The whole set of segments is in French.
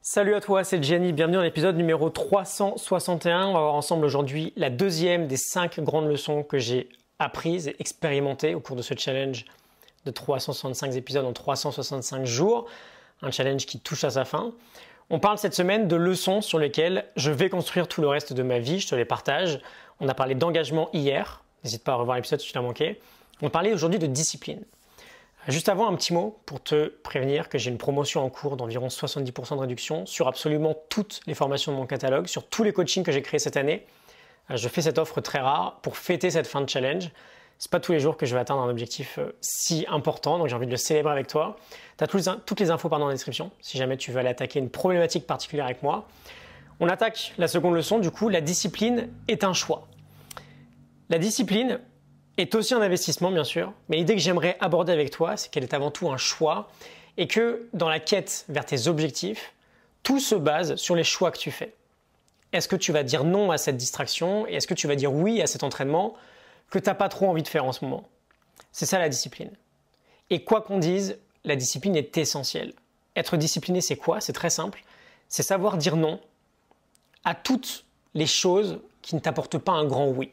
Salut à toi, c'est Gianni, bienvenue dans l'épisode numéro 361. On va voir ensemble aujourd'hui la deuxième des 5 grandes leçons que j'ai apprises et expérimentées au cours de ce challenge de 365 épisodes en 365 jours. Un challenge qui touche à sa fin. On parle cette semaine de leçons sur lesquelles je vais construire tout le reste de ma vie, je te les partage. On a parlé d'engagement hier, n'hésite pas à revoir l'épisode si tu l'as manqué. On parlait aujourd'hui de discipline. Juste avant, un petit mot pour te prévenir que j'ai une promotion en cours d'environ 70% de réduction sur absolument toutes les formations de mon catalogue, sur tous les coachings que j'ai créés cette année. Je fais cette offre très rare pour fêter cette fin de challenge. C'est pas tous les jours que je vais atteindre un objectif si important, donc j'ai envie de le célébrer avec toi. Tu as toutes les infos dans la description, si jamais tu veux aller attaquer une problématique particulière avec moi. On attaque la seconde leçon, du coup, la discipline est un choix. La discipline est aussi un investissement, bien sûr, mais l'idée que j'aimerais aborder avec toi, c'est qu'elle est avant tout un choix et que dans la quête vers tes objectifs, tout se base sur les choix que tu fais. Est-ce que tu vas dire non à cette distraction et est-ce que tu vas dire oui à cet entraînement que tu n'as pas trop envie de faire en ce moment? C'est ça la discipline. Et quoi qu'on dise, la discipline est essentielle. Être discipliné, c'est quoi? C'est très simple. C'est savoir dire non à toutes les choses qui ne t'apportent pas un grand oui.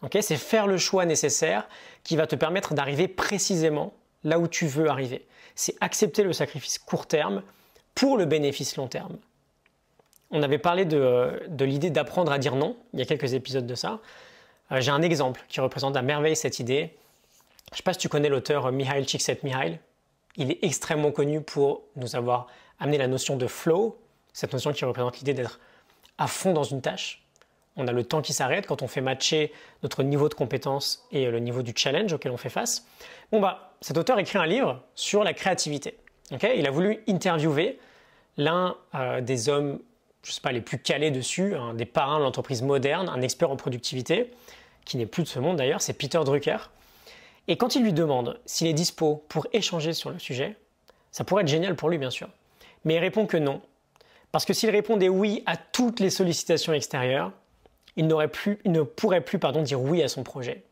Okay, c'est faire le choix nécessaire qui va te permettre d'arriver précisément là où tu veux arriver. C'est accepter le sacrifice court terme pour le bénéfice long terme. On avait parlé de l'idée d'apprendre à dire non, il y a quelques épisodes de ça. J'ai un exemple qui représente à merveille cette idée. Je ne sais pas si tu connais l'auteur Mihaly Csikszentmihalyi. Il est extrêmement connu pour nous avoir amené la notion de flow, cette notion qui représente l'idée d'être à fond dans une tâche. On a le temps qui s'arrête quand on fait matcher notre niveau de compétence et le niveau du challenge auquel on fait face. Cet auteur écrit un livre sur la créativité. Okay, il a voulu interviewer l'un des hommes, je sais pas, les plus calés dessus, un des parrains de l'entreprise moderne, un expert en productivité, qui n'est plus de ce monde d'ailleurs, c'est Peter Drucker. Et quand il lui demande s'il est dispo pour échanger sur le sujet, ça pourrait être génial pour lui bien sûr, mais il répond que non. Parce que s'il répondait oui à toutes les sollicitations extérieures, il ne pourrait plus dire oui à son projet.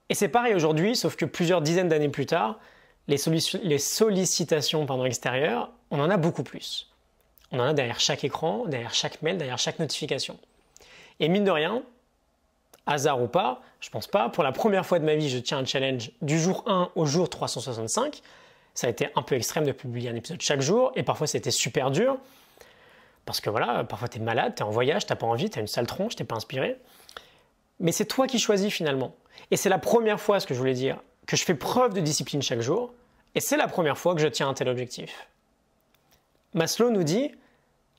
Et c'est pareil aujourd'hui, sauf que plusieurs dizaines d'années plus tard, les sollicitations extérieures, on en a beaucoup plus. On en a derrière chaque écran, derrière chaque mail, derrière chaque notification. Et mine de rien, hasard ou pas, je pense pas, pour la première fois de ma vie, je tiens un challenge du jour 1 au jour 365. Ça a été un peu extrême de publier un épisode chaque jour, et parfois c'était super dur. Parce que voilà, parfois tu es malade, tu es en voyage, tu n'as pas envie, tu as une sale tronche, tu n'es pas inspiré. Mais c'est toi qui choisis finalement. Et c'est la première fois, ce que je voulais dire, que je fais preuve de discipline chaque jour. Et c'est la première fois que je tiens un tel objectif. Maslow nous dit,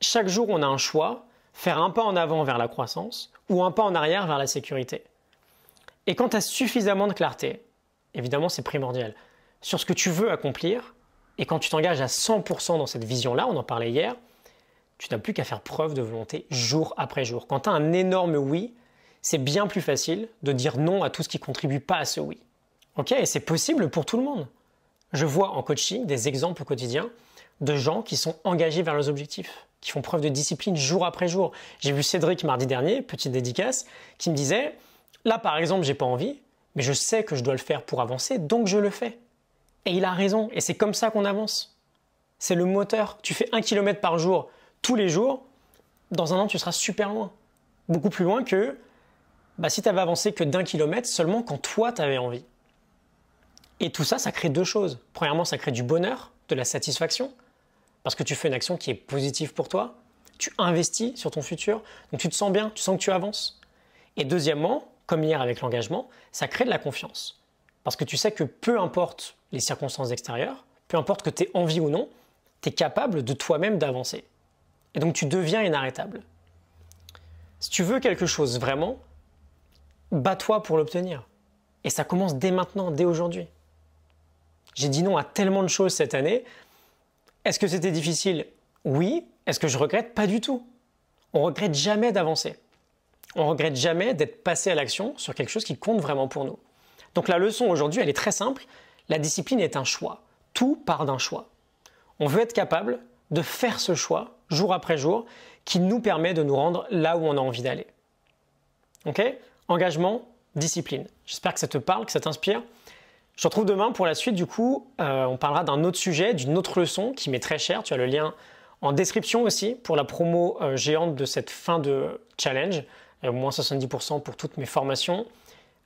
chaque jour on a un choix, faire un pas en avant vers la croissance ou un pas en arrière vers la sécurité. Et quand tu as suffisamment de clarté, évidemment c'est primordial, sur ce que tu veux accomplir, et quand tu t'engages à 100% dans cette vision-là, on en parlait hier, tu n'as plus qu'à faire preuve de volonté jour après jour. Quand tu as un énorme oui, c'est bien plus facile de dire non à tout ce qui ne contribue pas à ce oui. Ok, et c'est possible pour tout le monde. Je vois en coaching des exemples au quotidien de gens qui sont engagés vers leurs objectifs, qui font preuve de discipline jour après jour. J'ai vu Cédric mardi dernier, petite dédicace, qui me disait « Là par exemple, j'ai pas envie, mais je sais que je dois le faire pour avancer, donc je le fais. » Et il a raison, et c'est comme ça qu'on avance. C'est le moteur. Tu fais 1 km par jour, tous les jours, dans un an, tu seras super loin. Beaucoup plus loin que si tu avais avancé que d'1 kilomètre seulement quand toi, tu avais envie. Et tout ça, ça crée 2 choses. Premièrement, ça crée du bonheur, de la satisfaction, parce que tu fais une action qui est positive pour toi. Tu investis sur ton futur, donc tu te sens bien, tu sens que tu avances. Et deuxièmement, comme hier avec l'engagement, ça crée de la confiance. Parce que tu sais que peu importe les circonstances extérieures, peu importe que tu aies envie ou non, tu es capable de toi-même d'avancer. Et donc tu deviens inarrêtable. Si tu veux quelque chose vraiment, bats-toi pour l'obtenir. Et ça commence dès maintenant, dès aujourd'hui. J'ai dit non à tellement de choses cette année. Est-ce que c'était difficile? Oui. Est-ce que je regrette? Pas du tout. On ne regrette jamais d'avancer. On ne regrette jamais d'être passé à l'action sur quelque chose qui compte vraiment pour nous. Donc la leçon aujourd'hui, elle est très simple. La discipline est un choix. Tout part d'un choix. On veut être capable de faire ce choix jour après jour qui nous permet de nous rendre là où on a envie d'aller. Ok? Engagement, discipline. J'espère que ça te parle, que ça t'inspire. Je te retrouve demain pour la suite. Du coup, on parlera d'un autre sujet, d'une autre leçon qui m'est très chère. Tu as le lien En description aussi, pour la promo géante de cette fin de challenge, moins 70% pour toutes mes formations,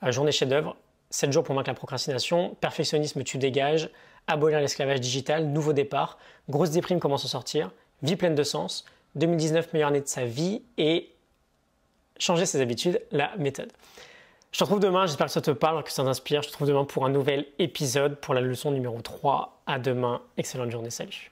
journée chef-d'œuvre, 7 jours pour vaincre la procrastination, perfectionnisme tu dégages, abolir l'esclavage digital, nouveau départ, grosse déprime, comment s'en sortir, vie pleine de sens, 2019 meilleure année de sa vie et changer ses habitudes, la méthode. Je te retrouve demain, j'espère que ça te parle, que ça t'inspire. Je te retrouve demain pour un nouvel épisode, pour la leçon numéro 3. À demain, excellente journée, salut.